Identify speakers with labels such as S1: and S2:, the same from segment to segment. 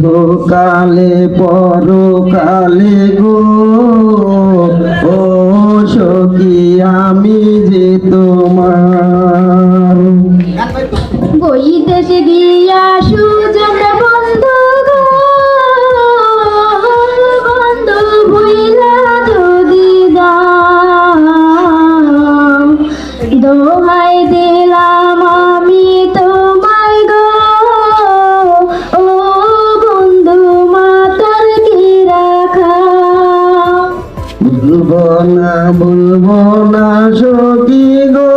S1: ইহকালে পরকালে গো ও সখী আমি যে তোমার
S2: বৈদেশে গিয়া সুজন বন্ধু গো বন্ধু ভুইলা যদি দাও দোহাই দিলাম আমি তোমায় গো ও বন্ধু মাতার কি রাখা
S1: ভুলবো না সখী গো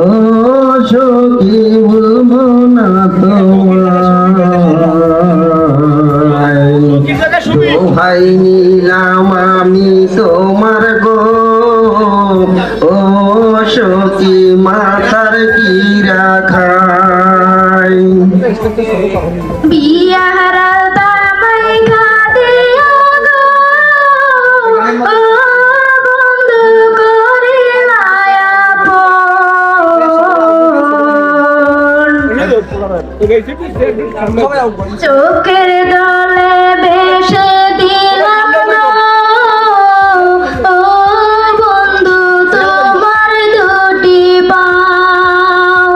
S1: ও সখী ভুলবো না তোমায় দোহাই নিলাম আমি তোমার গো ও সখী মাথার কি রাখাই
S2: বিয়াহারা তামাই খাদিয়া গো ও বন্ধু করে মায়াপন চোখের দলে বেশে দিলাম গো ও বন্ধু তোমার দুটি পাও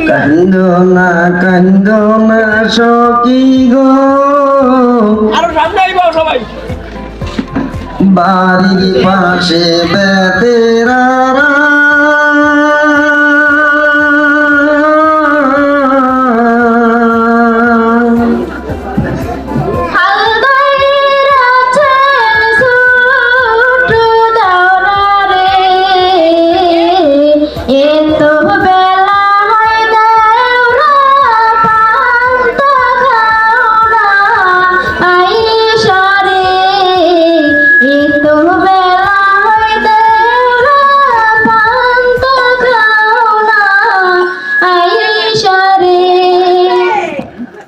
S1: কান্দ না সখী গো বাড়ির পাশে বেতেরা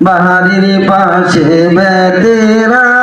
S1: বাড়ির পাশে বেতেরা